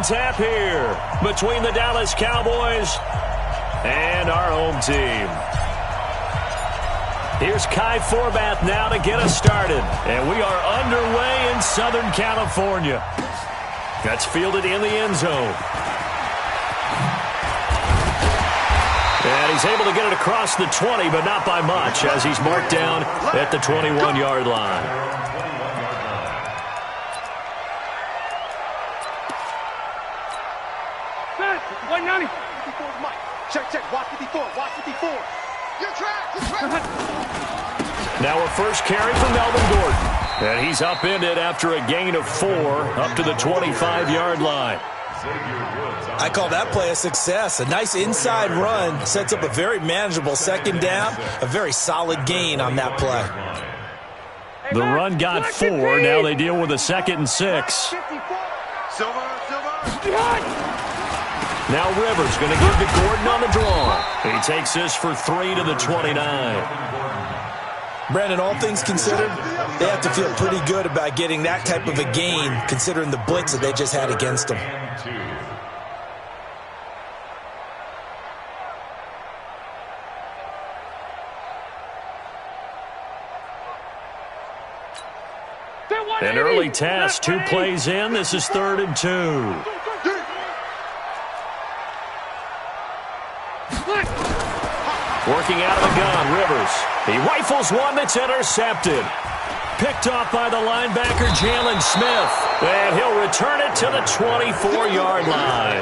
tap here between the Dallas Cowboys and our home team. Here's Kai Forbath now to get us started. And we are underway in Southern California. That's fielded in the end zone. And he's able to get it across the 20, but not by much, as he's marked down at the 21-yard line. Check. Watch 54. Your track. Now a first carry for Melvin Gordon. And he's upended after a gain of 4 up to the 25-yard line. I call that play a success. A nice inside run sets up a very manageable second down. A very solid gain on that play. The run got 4. Now they deal with a 2nd and 6. Silver. Now Rivers going to give to Gordon on the draw. He takes this for 3 to the 29. Brandon, all things considered, they have to feel pretty good about getting that type of a gain, considering the blitz that they just had against them. An early test, 2 plays in. This is 3rd and 2. Working out of the gun, Rivers. He rifles one that's intercepted. Picked off by the linebacker, Jalen Smith. And he'll return it to the 24-yard line.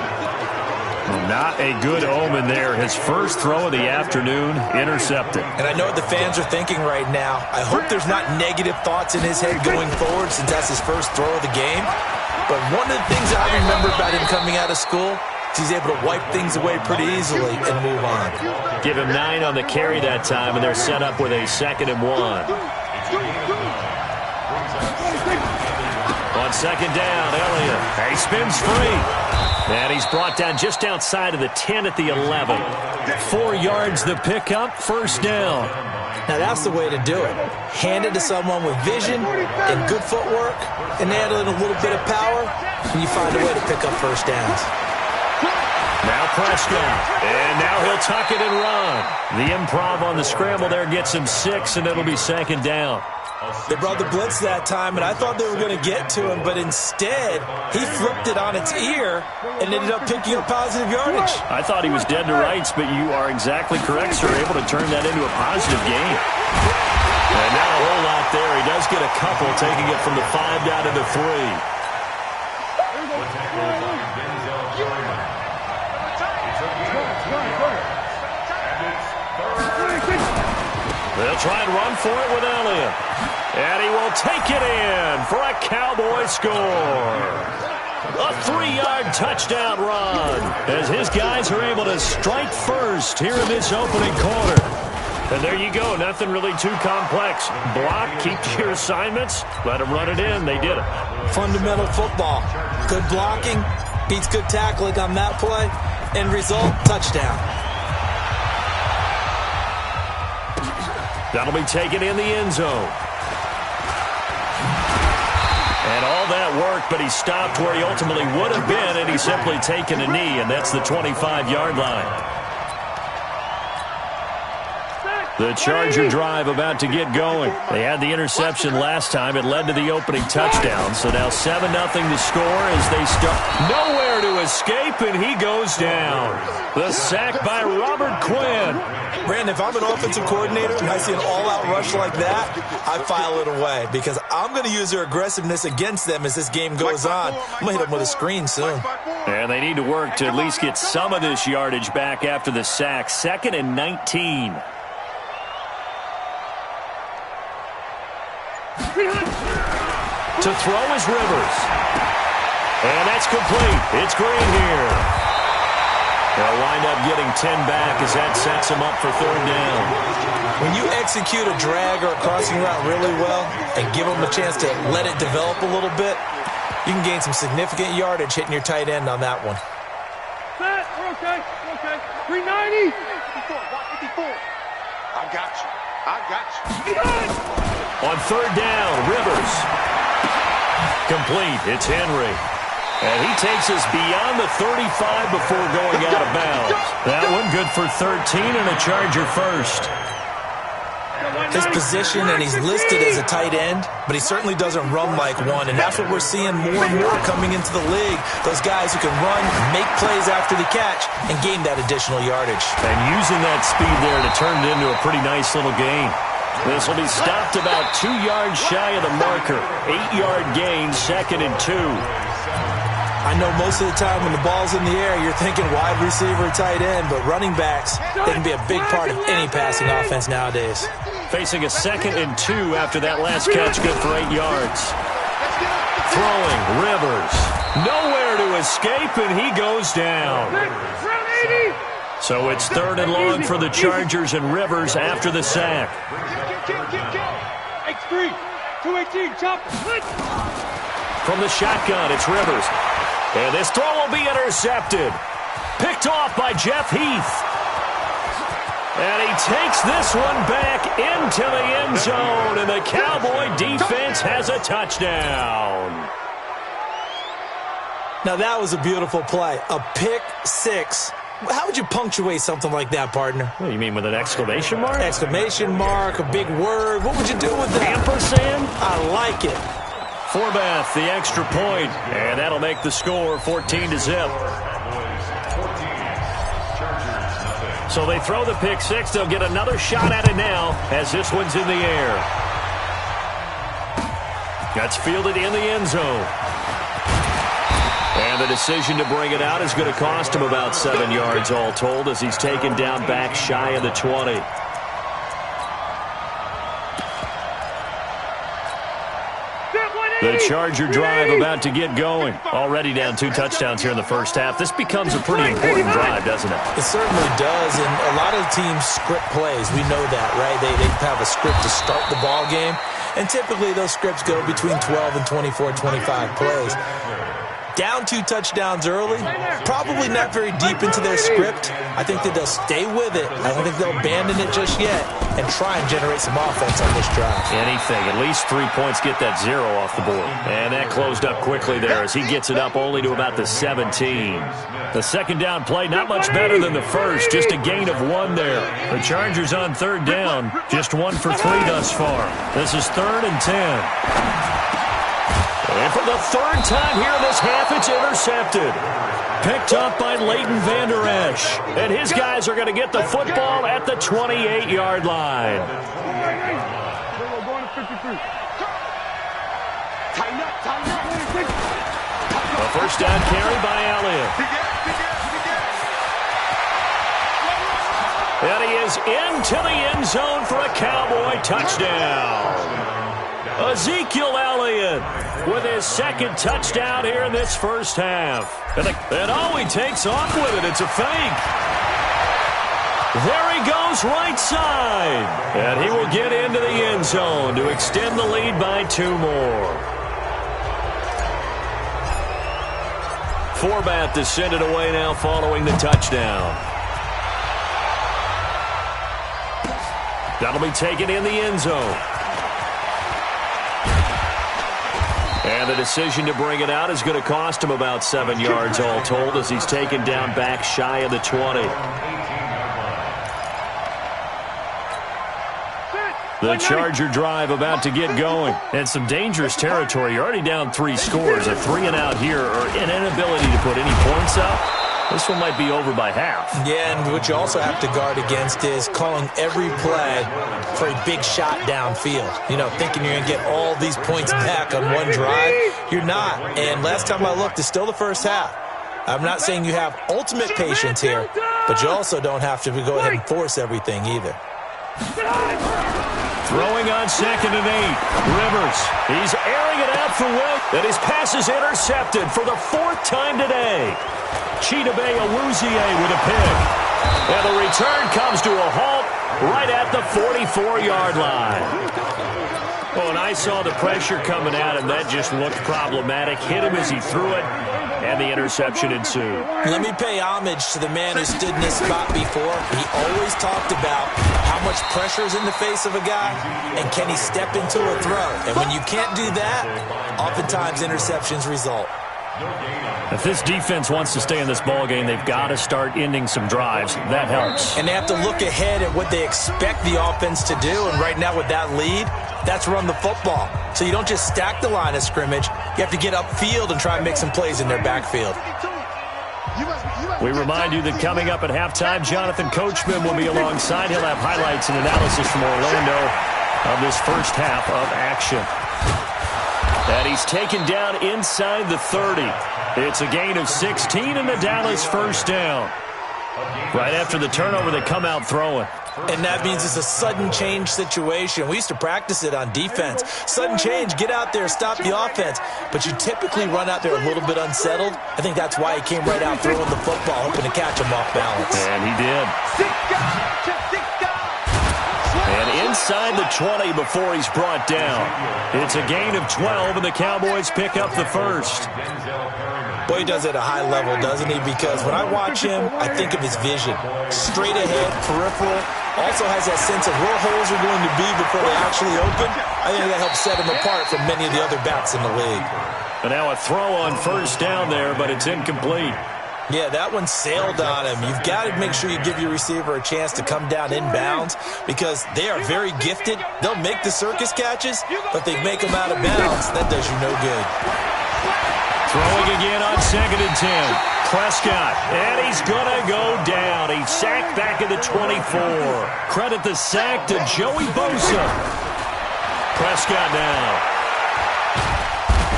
Not a good omen there. His first throw of the afternoon, intercepted. And I know what the fans are thinking right now. I hope there's not negative thoughts in his head going forward since that's his first throw of the game. But one of the things I remember about him coming out of school, he's able to wipe things away pretty easily and move on. Give him 9 on the carry that time, and they're set up with a 2nd and 1. On 2nd down, Elliott. He spins free. And he's brought down just outside of the 10 at the 11. 4 yards the pickup, 1st down. Now that's the way to do it. Hand it to someone with vision and good footwork, and add in a little bit of power, and you find a way to pick up 1st downs. Now Prescott, and now he'll tuck it and run. The improv on the scramble there gets him 6, and it'll be 2nd down. They brought the blitz that time, and I thought they were going to get to him, but instead, he flipped it on its ear and ended up picking up positive yardage. I thought he was dead to rights, but you are exactly correct, sir. Able to turn that into a positive gain. And not a whole lot there. He does get a couple, taking it from the 5 down to the 3. They'll try and run for it with Elliott. And he will take it in for a Cowboy score. A 3-yard touchdown run as his guys are able to strike first here in this opening quarter. And there you go. Nothing really too complex. Block, keep to your assignments, let them run it in. They did it. Fundamental football. Good blocking, beats good tackling on that play. End result, touchdown. That'll be taken in the end zone. And all that work, but he stopped where he ultimately would have been, and he's simply taken a knee, and that's the 25-yard line. The Charger drive about to get going. They had the interception last time. It led to the opening touchdown. So now 7-0 to score as they start. Nowhere to escape, and he goes down. The sack by Robert Quinn. Brandon, if I'm an offensive coordinator and I see an all-out rush like that, I file it away because I'm going to use their aggressiveness against them as this game goes on. I'm going to hit them with a screen soon. And they need to work to at least get some of this yardage back after the sack. 2nd and 19. To throw is Rivers. And that's complete. It's Green here. They'll wind up getting 10 back as that sets them up for 3rd down. When you execute a drag or a crossing route really well and give them a chance to let it develop a little bit, you can gain some significant yardage hitting your tight end on that one. Set. We're okay. 390. 54. I got you. On 3rd down, Rivers. Complete. It's Henry. And he takes us beyond the 35 before going out of bounds. That one good for 13 and a Charger first. His position, and he's listed as a tight end, but he certainly doesn't run like one, and that's what we're seeing more and more coming into the league. Those guys who can run, make plays after the catch, and gain that additional yardage. And using that speed there to turn it into a pretty nice little gain. This will be stopped about 2 yards shy of the marker. 8-yard gain, 2nd and 2. I know most of the time when the ball's in the air, you're thinking wide receiver, tight end, but running backs, they can be a big part of any passing offense nowadays. Facing a 2nd and 2 after that last catch, good for 8 yards. Throwing, Rivers. Nowhere to escape, and he goes down. So it's 3rd and long for the Chargers, and Rivers after the sack. X3, 218, chop. From the shotgun, it's Rivers. And this throw will be intercepted. Picked off by Jeff Heath. And he takes this one back into the end zone, and the Cowboy defense has a touchdown. Now that was a beautiful play. A pick six. How would you punctuate something like that, partner? What do you mean, with an exclamation mark? Exclamation mark, a big word. What would you do with that? Ampersand? I like it. Forbath, the extra point, and that'll make the score 14-0. So they throw the pick six. They'll get another shot at it now as this one's in the air. That's fielded in the end zone. And the decision to bring it out is going to cost him about 7 yards all told as he's taken down back shy of the 20. The Charger drive about to get going. Already down 2 touchdowns here in the first half. This becomes a pretty important drive, doesn't it? It certainly does, and a lot of teams script plays. We know that, right? They have a script to start the ball game, and typically those scripts go between 12 and 24, 25 plays. Down 2 touchdowns early, probably not very deep into their script. I think that they'll stay with it. I don't think they'll abandon it just yet and try and generate some offense on this drive. Anything. At least 3 points, get that 0 off the board. And that closed up quickly there as he gets it up only to about the 17. The second down play, not much better than the first. Just a gain of 1 there. The Chargers on 3rd down, just 1 for 3 thus far. This is 3rd and 10. And for the 3rd time here in this half, it's intercepted. Picked up by Leighton Vander Esch. And his guys are going to get the football at the 28-yard line. A first down carry by Elliott. And he is into the end zone for a Cowboy touchdown. Ezekiel Elliott with his 2nd touchdown here in this first half. And oh, he takes off with it. It's a fake. There he goes right side. And he will get into the end zone to extend the lead by 2 more. Forbath to send it away now following the touchdown. That'll be taken in the end zone. And the decision to bring it out is going to cost him about 7 yards all told as he's taken down back shy of the 20. The Charger drive about to get going. And some dangerous territory. You're already down 3 scores. A 3 and out here or an inability to put any points up. This one might be over by half. Yeah, and what you also have to guard against is calling every play for a big shot downfield. You know, thinking you're going to get all these points back on one drive. You're not. And last time I looked, it's still the first half. I'm not saying you have ultimate patience here, but you also don't have to go ahead and force everything either. Throwing on 2nd and 8. Rivers. He's airing it out for Will. And his pass is intercepted for the 4th time today. Chidobe Awuzie with a pick. And the return comes to a halt right at the 44-yard line. Oh, and I saw the pressure coming at him. That just looked problematic. Hit him as he threw it, and the interception ensued. Let me pay homage to the man who stood in this spot before. He always talked about how much pressure is in the face of a guy, and can he step into a throw. And when you can't do that, oftentimes interceptions result. If this defense wants to stay in this ballgame, they've got to start ending some drives. That helps. And they have to look ahead at what they expect the offense to do. And right now with that lead, that's run the football. So you don't just stack the line of scrimmage. You have to get upfield and try and make some plays in their backfield. We remind you that coming up at halftime, Jonathan Coachman will be alongside. He'll have highlights and analysis from Orlando of this first half of action. And he's taken down inside the 30. It's a gain of 16 and the Dallas first down. Right after the turnover, they come out throwing. And that means it's a sudden change situation. We used to practice it on defense. Sudden change, get out there, stop the offense. But you typically run out there a little bit unsettled. I think that's why he came right out throwing the football, hoping to catch him off balance. And he did. And inside the 20 before he's brought down. It's a gain of 12, and the Cowboys pick up the first. Boy, he does it at a high level, doesn't he? Because when I watch him, I think of his vision. Straight ahead, peripheral. Also has that sense of where holes are going to be before they actually open. I think that helps set him apart from many of the other backs in the league. And now a throw on first down there, but it's incomplete. Yeah, that one sailed on him. You've got to make sure you give your receiver a chance to come down inbounds because they are very gifted. They'll make the circus catches, but they make them out of bounds. That does you no good. Throwing again on 2nd and 10. Prescott, and he's going to go down. He's sacked back at the 24. Credit the sack to Joey Bosa. Prescott now.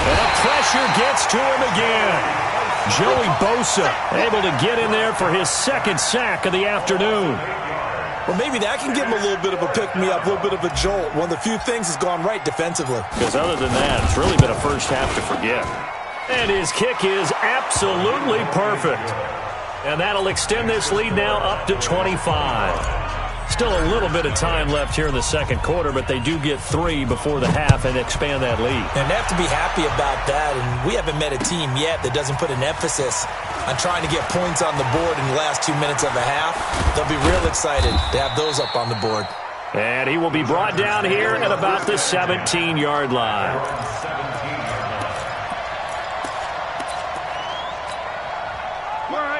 And the pressure gets to him again. Joey Bosa able to get in there for his second sack of the afternoon. Well, maybe that can give him a little bit of a pick-me-up, a little bit of a jolt. One of the few things has gone right defensively. Because other than that, it's really been a first half to forget. And his kick is absolutely perfect. And that'll extend this lead now up to 25. Still a little bit of time left here in the second quarter, but they do get 3 before the half and expand that lead. And they have to be happy about that. And we haven't met a team yet that doesn't put an emphasis on trying to get points on the board in the last 2 minutes of a half. They'll be real excited to have those up on the board. And he will be brought down here at about the 17-yard line.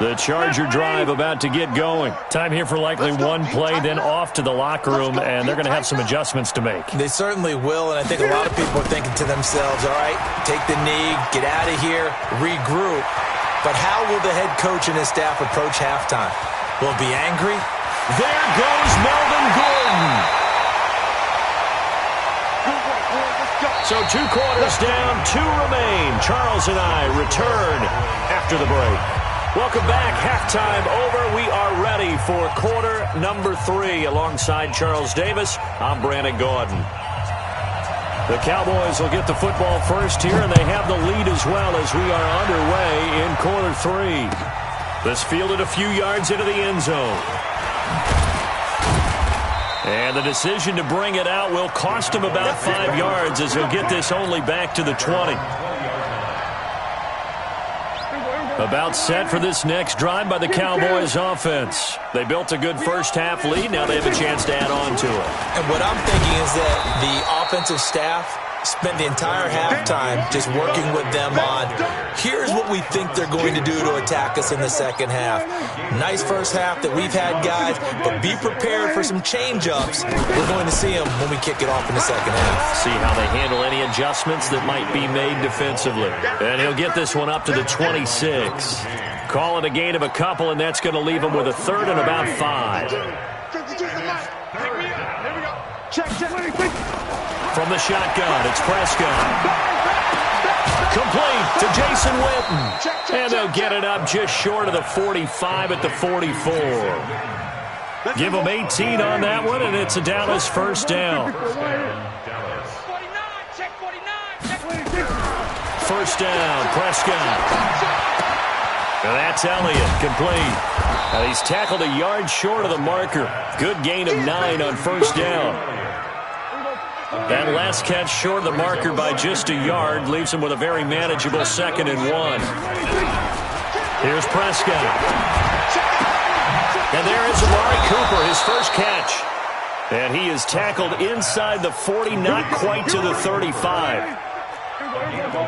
The Charger drive about to get going. Time here for likely one play, then off to the locker room, and they're going to have some adjustments to make. They certainly will, and I think a lot of people are thinking to themselves, all right, take the knee, get out of here, regroup. But how will the head coach and his staff approach halftime? Will it be angry? There goes Melvin Gordon. So 2 quarters down, 2 remain. Charles and I return after the break. Welcome back. Halftime over. We are ready for quarter number 3. Alongside Charles Davis, I'm Brandon Gordon. The Cowboys will get the football first here, and they have the lead as well as we are underway in quarter 3. This fielded a few yards into the end zone. And the decision to bring it out will cost him about 5 yards as he'll get this only back to the 20. About set for this next drive by the Cowboys offense. They built a good first half lead. Now they have a chance to add on to it. And what I'm thinking is that the offensive staff spent the entire halftime just working with them on, here's what we think they're going to do to attack us in the second half. Nice first half that we've had, guys, but be prepared for some change-ups. We're going to see them when we kick it off in the second half. See how they handle any adjustments that might be made defensively. And he'll get this one up to the 26. Call it a gain of a couple, and that's going to leave him with a third and about 5. From the shotgun, it's Prescott. Complete to Jason Witten. And they'll get it up just short of the 45 at the 44. Give them 18 on that one, and it's a Dallas first down. First down, Prescott. And that's Elliott, complete. And he's tackled a yard short of the marker. Good gain of 9 on first down. That last catch short of the marker by just a yard leaves him with a very manageable 2nd and 1. Here's Prescott. And there is Amari Cooper, his first catch. And he is tackled inside the 40, not quite to the 35.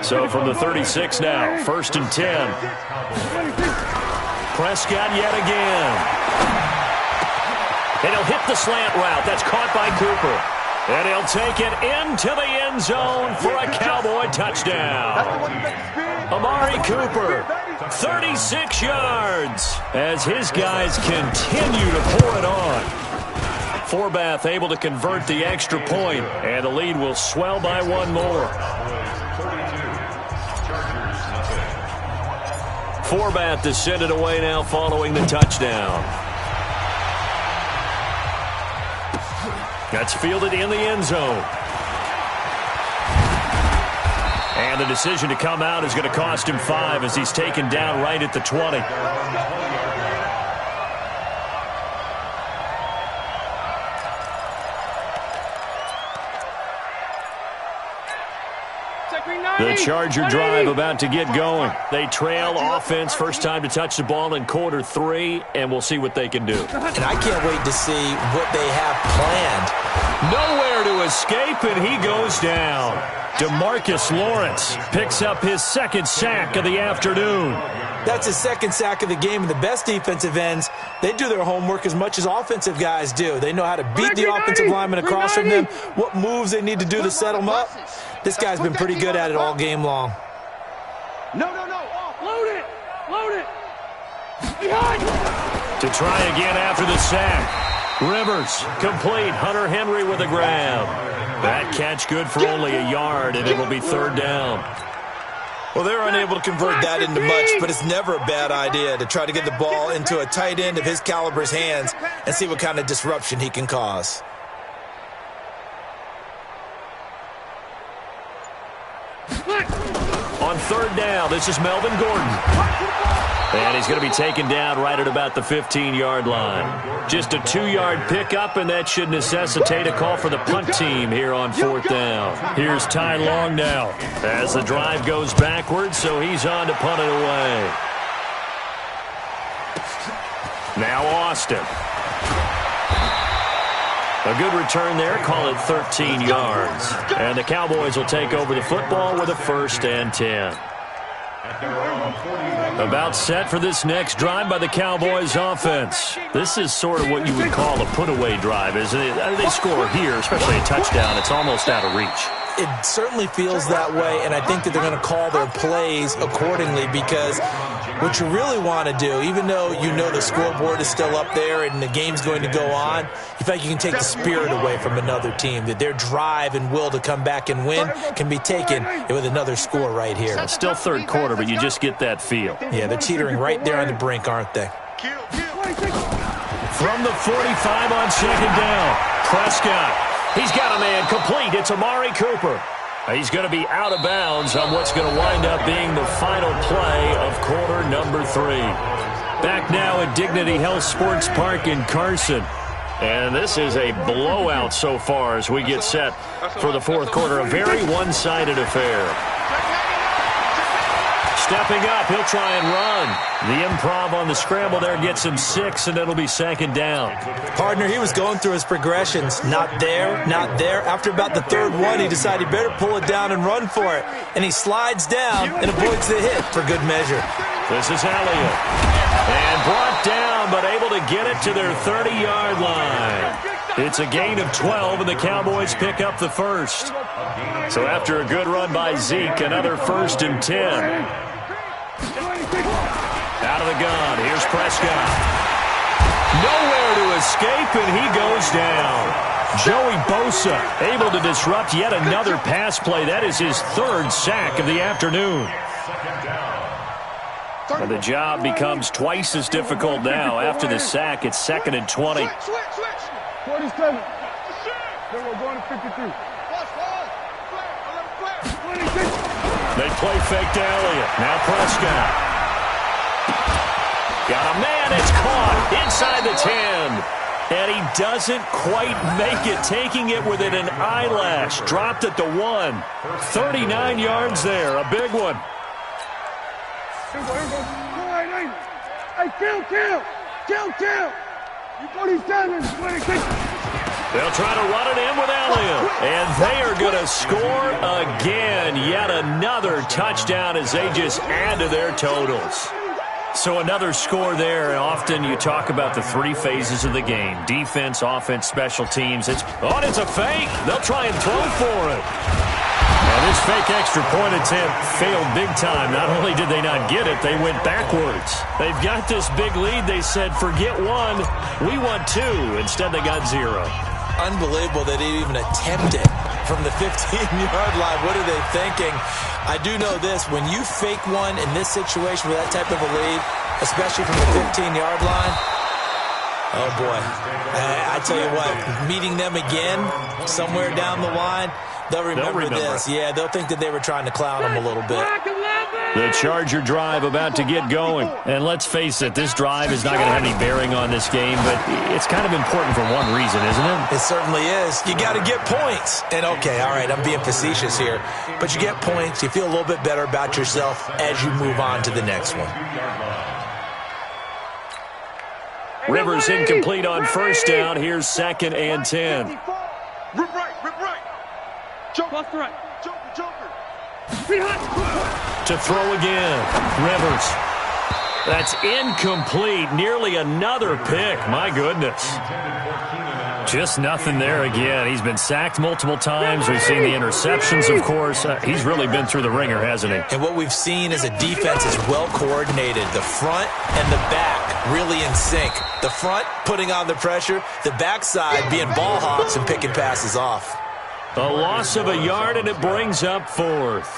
So from the 36 now, 1st and 10. Prescott yet again. And he'll hit the slant route. That's caught by Cooper. And he'll take it into the end zone for a Cowboy touchdown. Amari Cooper, 36 yards, as his guys continue to pour it on. Forbath able to convert the extra point, and the lead will swell by one more. Forbath to send it away now following the touchdown. That's fielded in the end zone. And the decision to come out is going to cost him 5 as he's taken down right at the 20. The Charger drive about to get going. They trail offense, first time to touch the ball in quarter 3, and we'll see what they can do. And I can't wait to see what they have planned. Nowhere to escape, and he goes down. DeMarcus Lawrence picks up his 2nd sack of the afternoon. That's his 2nd sack of the game, and the best defensive ends, they do their homework as much as offensive guys do. They know how to beat the offensive lineman across from them, what moves they need to do to set them up. This guy's been pretty good at it all game long. No. Load it. Behind. To try again after the sack. Rivers complete. Hunter Henry with a grab. That catch good for only a yard, and it'll be 3rd down. Well, they're unable to convert that into much, but it's never a bad idea to try to get the ball into a tight end of his caliber's hands and see what kind of disruption he can cause. On 3rd down, this is Melvin Gordon. And he's going to be taken down right at about the 15-yard line. Just a 2-yard pickup, and that should necessitate a call for the punt team here on 4th down. Here's Ty Long now as the drive goes backwards, so he's on to punt it away. Now Austin. A good return there, call it 13 yards. And the Cowboys will take over the football with a 1st and 10. About set for this next drive by the Cowboys offense. This is sort of what you would call a put-away drive, isn't it? They score here, especially a touchdown. It's almost out of reach. It certainly feels that way, and I think that they're going to call their plays accordingly because what you really want to do, even though you know the scoreboard is still up there and the game's going to go on, you feel like you can take the spirit away from another team, that their drive and will to come back and win can be taken with another score right here. It's still 3rd quarter, but you just get that feel. Yeah, they're teetering right there on the brink, aren't they? From the 45 on 2nd down, Prescott. He's got a man complete. It's Amari Cooper. He's going to be out of bounds on what's going to wind up being the final play of quarter number 3. Back now at Dignity Health Sports Park in Carson. And this is a blowout so far as we get set for the 4th quarter. A very one-sided affair. Stepping up, he'll try and run. The improv on the scramble there gets him 6, and it'll be 2nd down. Partner, he was going through his progressions. Not there. After about the 3rd one, he decided he better pull it down and run for it. And he slides down and avoids the hit for good measure. This is Elliott. And brought down, but able to get it to their 30-yard line. It's a gain of 12, and the Cowboys pick up the 1st. So after a good run by Zeke, another 1st and 10. Out of the gun, here's Prescott. Nowhere to escape, and he goes down. Joey Bosa able to disrupt yet another pass play. That is his 3rd sack of the afternoon. And the job becomes twice as difficult now. After the sack, it's 2nd and 20. 47. Then we're going to 53. They play fake to Elliott. Now Prescott. Got a man, it's caught inside the 10. And he doesn't quite make it, taking it within an eyelash. Dropped at the 1. 39 yards there, a big one. Hey, kill! You 47, 26. They'll try to run it in with Elliott. And they are going to score again. Yet another touchdown as they just add to their totals. So another score there, and often you talk about the three phases of the game. Defense, offense, special teams. It's a fake. They'll try and throw for it. And this fake extra point attempt failed big time. Not only did they not get it, they went backwards. They've got this big lead. They said, forget one, we want two. Instead, they got zero. Unbelievable that they even attempted from the 15-yard line. What are they thinking? I do know this. When you fake one in this situation with that type of a lead, especially from the 15-yard line, oh, boy. I tell you what, meeting them again somewhere down the line, they'll remember this. Yeah, they'll think that they were trying to clown them a little bit. The Charger drive about to get going. And let's face it, this drive is not going to have any bearing on this game, but it's kind of important for one reason, isn't it? It certainly is. You got to get points. And, okay, all right, I'm being facetious here, but you get points. You feel a little bit better about yourself as you move on to the next one. Rivers incomplete on first down. Here's 2nd and 10. Rip right. Joker, right. Joker. To throw again. Rivers. That's incomplete. Nearly another pick. My goodness. Just nothing there again. He's been sacked multiple times. We've seen the interceptions, of course. He's really been through the ringer, hasn't he? And what we've seen is a defense is well coordinated. The front and the back really in sync. The front putting on the pressure. The backside being ball hawks and picking passes off. A loss of a yard, and it brings up 4th.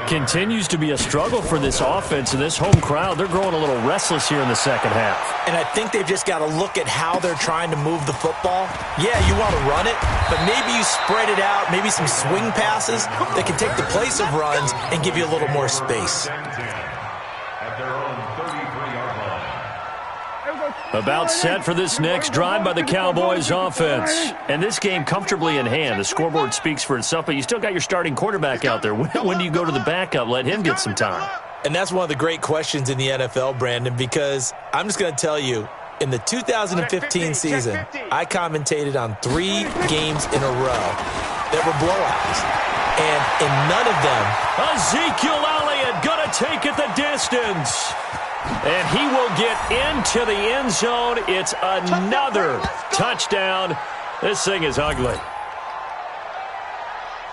Continues to be a struggle for this offense and this home crowd. They're growing a little restless here in the second half. And I think they've just got to look at how they're trying to move the football. Yeah, you want to run it, but maybe you spread it out, maybe some swing passes that can take the place of runs and give you a little more space. About set for this next drive by the Cowboys offense. And this game comfortably in hand. The scoreboard speaks for itself, but you still got your starting quarterback out there. When do you go to the backup? Let him get some time. And that's one of the great questions in the NFL, Brandon, because I'm just going to tell you, in the 2015 season, I commentated on 3 games in a row that were blowouts. And in none of them, Ezekiel Elliott going to take it the distance. And he will get into the end zone. It's another touchdown. This thing is ugly.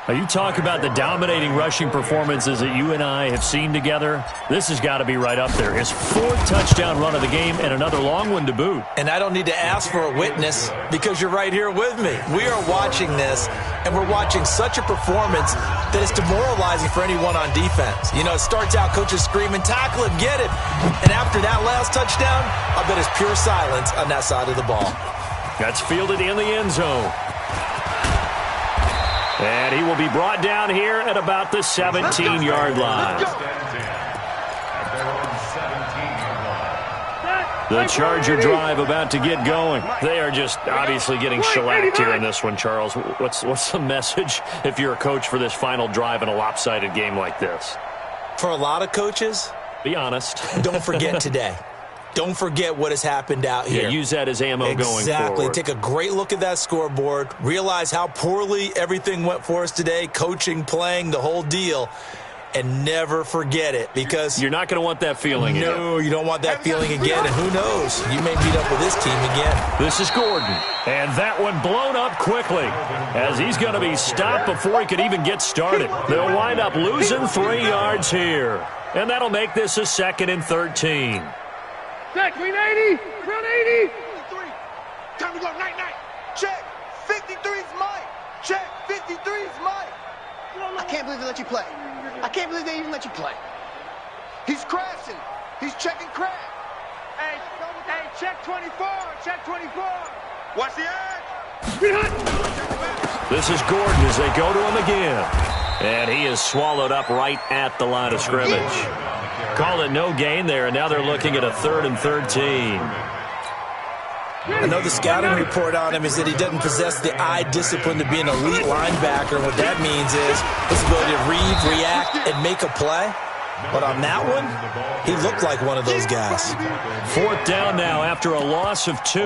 Now, you talk about the dominating rushing performances that you and I have seen together. This has got to be right up there. His 4th touchdown run of the game and another long one to boot. And I don't need to ask for a witness because you're right here with me. We are watching this, and we're watching such a performance that is demoralizing for anyone on defense. You know, it starts out coaches screaming, tackle him, get him. And after that last touchdown, I bet it's pure silence on that side of the ball. That's fielded in the end zone. And he will be brought down here at about the 17-yard line. The Charger drive about to get going. They are just obviously getting shellacked here in this one, Charles. What's the message if you're a coach for this final drive in a lopsided game like this? For a lot of coaches, be honest. Don't forget today. Don't forget what has happened out here. Yeah, use that as ammo going forward. Exactly. Take a great look at that scoreboard. Realize how poorly everything went for us today. Coaching, playing, the whole deal. And never forget it because you're not going to want that feeling again. No, you don't want that feeling again. And who knows? You may meet up with this team again. This is Gordon. And that one blown up quickly as he's going to be stopped before he could even get started. They'll wind up losing 3 yards here. And that'll make this a 2nd and 13. Check, green 80, ground 80. 53. Time to go, night. Check, 53 is mine. Check, 53 is mine. I can't believe they let you play. I can't believe they even let you play. He's crashing. He's checking crash. Hey, check 24, check 24. Watch the edge. This is Gordon as they go to him again. And he is swallowed up right at the line of scrimmage. Call it no gain there, and now they're looking at a 3rd and 13. I know the scouting report on him is that he doesn't possess the eye discipline to be an elite linebacker. What that means is his ability to read, react, and make a play. But on that one, he looked like one of those guys. 4th down now after a loss of 2.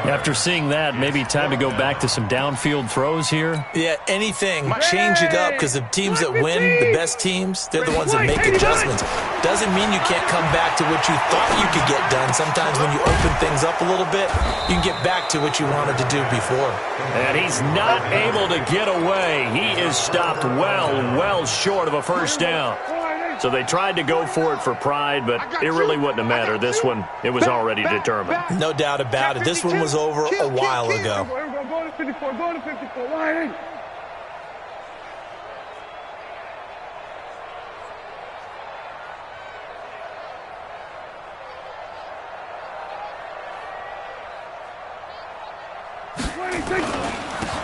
After seeing that, maybe time to go back to some downfield throws here. Yeah, anything. Change it up, because the teams that win, the best teams, they're the ones that make adjustments. Doesn't mean you can't come back to what you thought you could get done. Sometimes when you open things up a little bit, you can get back to what you wanted to do before. And he's not able to get away. He is stopped well short of a first down. So they tried to go for it for pride, but it really wouldn't have mattered. This one, it was already determined. No doubt about it. This one was over a while ago. Go to 54, go to 54, line in.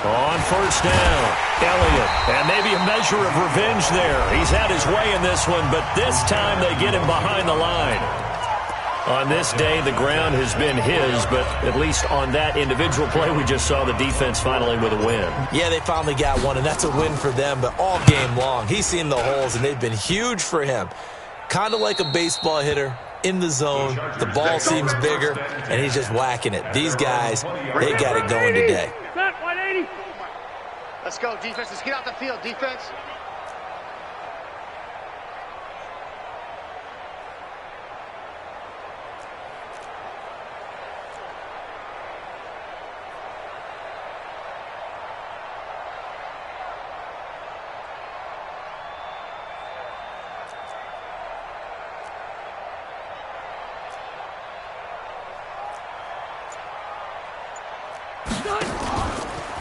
On first down, Elliott, and maybe a measure of revenge there. He's had his way in this one, but this time they get him behind the line. On this day, the ground has been his, but at least on that individual play, we just saw the defense finally with a win. Yeah, they finally got one, and that's a win for them, but all game long, he's seen the holes, and they've been huge for him. Kind of like a baseball hitter. In the zone, the ball seems bigger, and he's just whacking it. These guys, they got it going today. Let's go, defense. Let's get out the field, defense.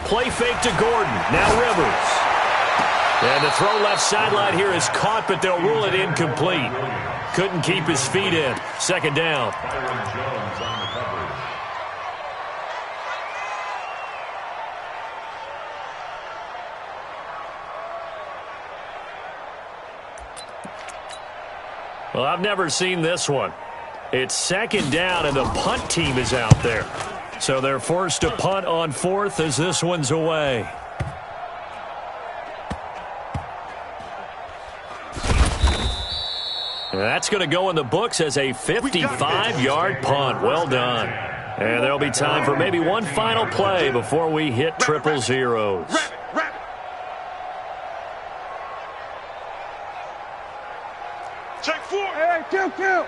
Play fake to Gordon. Now Rivers. And the throw left sideline here is caught, but they'll rule it incomplete. Couldn't keep his feet in. 2nd down. Well, I've never seen this one. It's 2nd down, and the punt team is out there. So they're forced to punt on 4th as this one's away. And that's going to go in the books as a 55-yard punt. Well done. And there'll be time for maybe one final play before we hit triple zeros. Check 4. Hey, kill.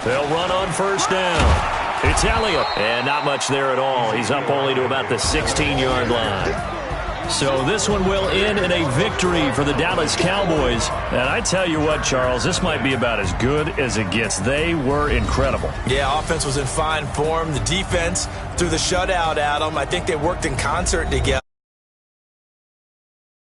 They'll run on first down. It's Elliott, and not much there at all. He's up only to about the 16-yard line. So this one will end in a victory for the Dallas Cowboys. And I tell you what, Charles, this might be about as good as it gets. They were incredible. Yeah, offense was in fine form. The defense threw the shutout at them. I think they worked in concert together.